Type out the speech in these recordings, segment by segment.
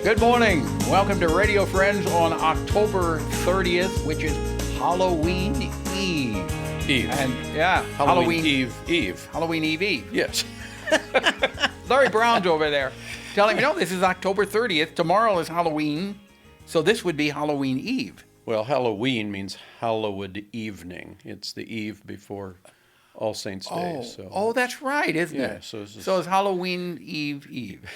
Good morning. Welcome to Radio Friends on October 30th, which is Halloween Eve. Eve. And yeah, Halloween Eve. Halloween Eve. Yes. Larry Brown's over there telling me, no, this is October 30th. Tomorrow is Halloween. So this would be Halloween Eve. Well, Halloween means hallowed evening. It's the eve before All Saints' Day. Oh, that's right, isn't Yeah, it? so it's Halloween Eve.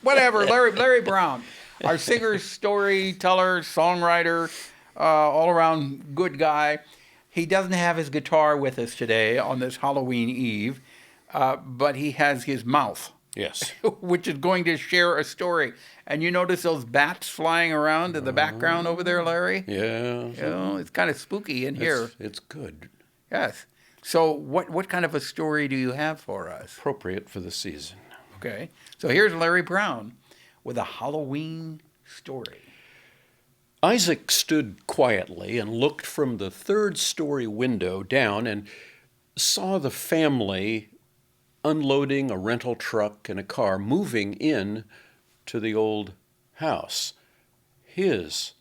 Whatever, Larry Brown, our singer, storyteller, songwriter, all-around good guy. He doesn't have his guitar with us today on this Halloween Eve, but he has his mouth. Yes. Which is going to share a story. And you notice those bats flying around in the background over there, Larry? Yeah. You know, it's kind of spooky in here. It's good. Yes. So what kind of a story do you have for us? Appropriate for the season. Okay. So here's Larry Brown with a Halloween story. Isaac stood quietly and looked from the third-story window down and saw the family unloading a rental truck and a car, moving in to the old house. His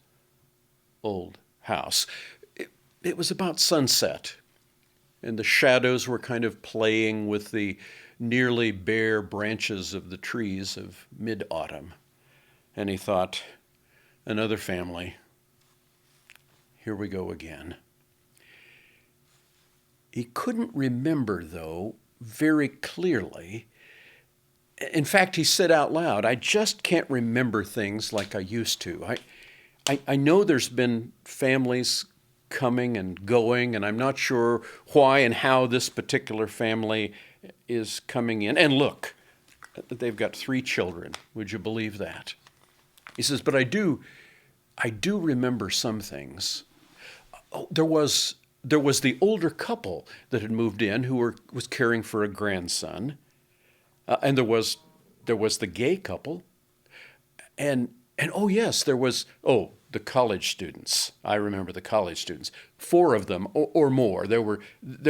old house. It was about sunset, and the shadows were kind of playing with the nearly bare branches of the trees of mid-autumn. And he thought, another family. Here we go again. He couldn't remember, though, very clearly. In fact, he said out loud, I just can't remember things like I used to. I know there's been families coming and going, and I'm not sure why and how this particular family is coming in. And look, they've got 3 children. Would you believe that? He says, but I do remember some things. Oh, there was the older couple that had moved in who was caring for a grandson, and there was the gay couple, and oh yes, there was the college students. I remember the college students, 4 of them or more. There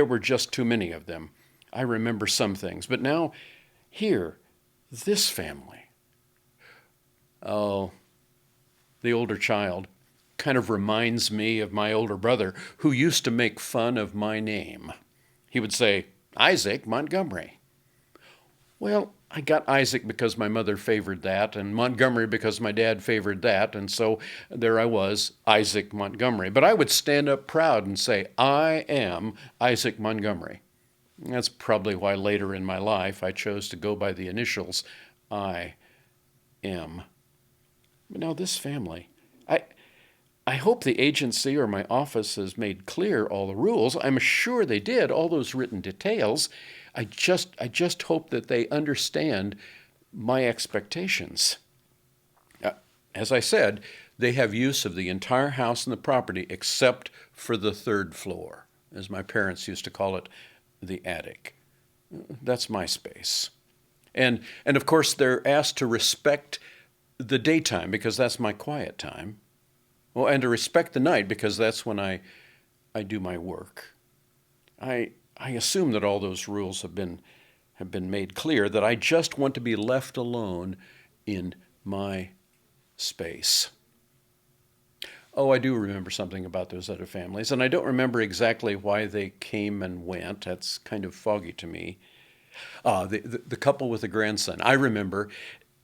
were just too many of them. I remember some things, but now here, this family. Oh, the older child kind of reminds me of my older brother, who used to make fun of my name. He would say, Isaac Montgomery. Well, I got Isaac because my mother favored that, and Montgomery because my dad favored that, and so there I was, Isaac Montgomery. But I would stand up proud and say, I am Isaac Montgomery. That's probably why later in my life I chose to go by the initials I am. But now this family, I hope the agency or my office has made clear all the rules. I'm sure they did, all those written details. I just hope that they understand my expectations. As I said, they have use of the entire house and the property except for the 3rd floor, as my parents used to call it, the attic. That's my space. And of course, they're asked to respect the daytime because that's my quiet time. Well, and to respect the night because that's when I do my work. I assume that all those rules have been made clear, that I just want to be left alone in my space. Oh, I do remember something about those other families, and I don't remember exactly why they came and went. That's kind of foggy to me. The couple with the grandson. I remember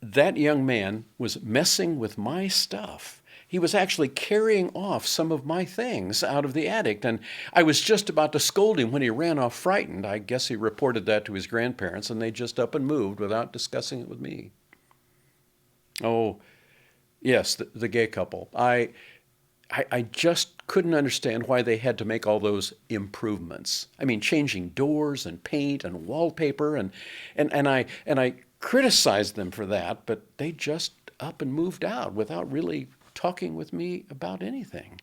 that young man was messing with my stuff. He was actually carrying off some of my things out of the attic, and I was just about to scold him when he ran off frightened. I guess he reported that to his grandparents, and they just up and moved without discussing it with me. Oh, yes, the gay couple. I just couldn't understand why they had to make all those improvements. I mean, changing doors and paint and wallpaper, and I criticized them for that, but they just up and moved out without really talking with me about anything.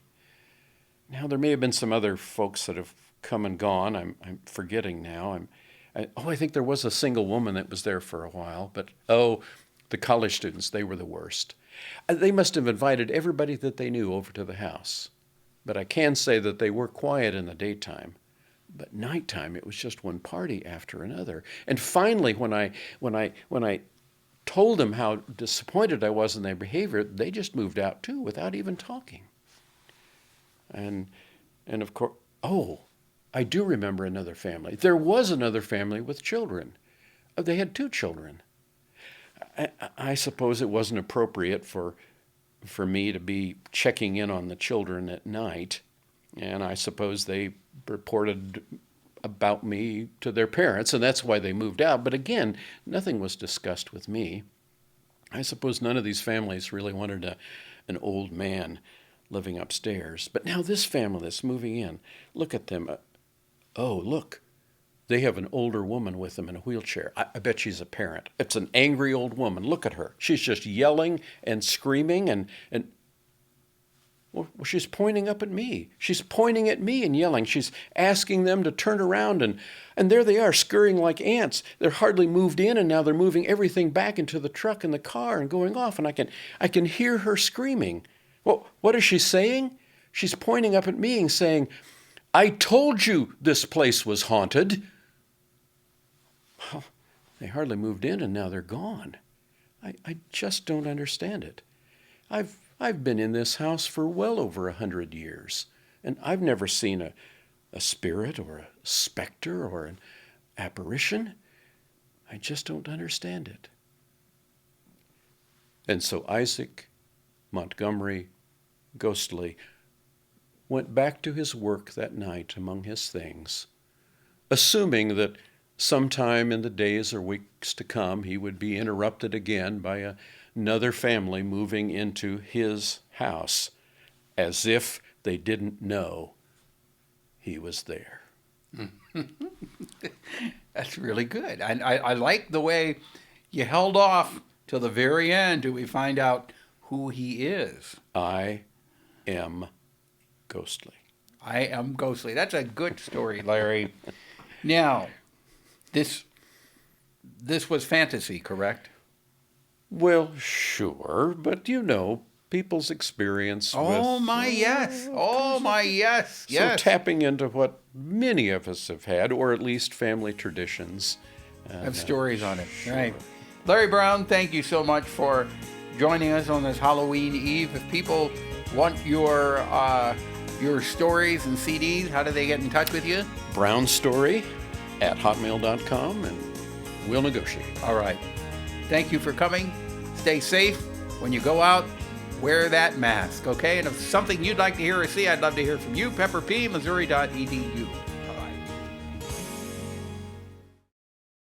Now, there may have been some other folks that have come and gone. I'm forgetting now. I think there was a single woman that was there for a while, but the college students, they were the worst. They must have invited everybody that they knew over to the house. But I can say that they were quiet in the daytime. But nighttime, it was just one party after another. And finally, when I told them how disappointed I was in their behavior, they just moved out too without even talking. And of course, oh, I do remember another family. There was another family with children. They had 2 children. I suppose it wasn't appropriate for me to be checking in on the children at night, and I suppose they reported about me to their parents, and that's why they moved out. But again, nothing was discussed with me. I suppose none of these families really wanted an old man living upstairs. But now this family that's moving in, look at them. Oh, look. They have an older woman with them in a wheelchair. I bet she's a parent. It's an angry old woman. Look at her. She's just yelling and screaming and well, she's pointing up at me. She's pointing at me and yelling. She's asking them to turn around and there they are scurrying like ants. They're hardly moved in and now they're moving everything back into the truck and the car and going off, and I can hear her screaming. Well, what is she saying? She's pointing up at me and saying, "I told you this place was haunted." Well, they hardly moved in and now they're gone. I just don't understand it. I've been in this house for well over 100 years, and I've never seen a spirit or a specter or an apparition. I just don't understand it. And so Isaac Montgomery Ghostly went back to his work that night among his things, assuming that sometime in the days or weeks to come he would be interrupted again by another family moving into his house, as if they didn't know he was there. That's really good. I like the way you held off till the very end till we find out who he is. I am ghostly. I am ghostly. That's a good story, Larry. Now, this was fantasy, correct? Well, sure, but people's experience with... My yes. Oh, my yes. Yes. So tapping into what many of us have had, or at least family traditions. Have stories on it. Sure. Right. Larry Brown, thank you so much for joining us on this Halloween Eve. If people want your stories and CDs, how do they get in touch with you? brownstory@hotmail.com, and we'll negotiate. All right. Thank you for coming. Stay safe. When you go out, wear that mask, okay? And if something you'd like to hear or see, I'd love to hear from you. pepperpmissouri.edu.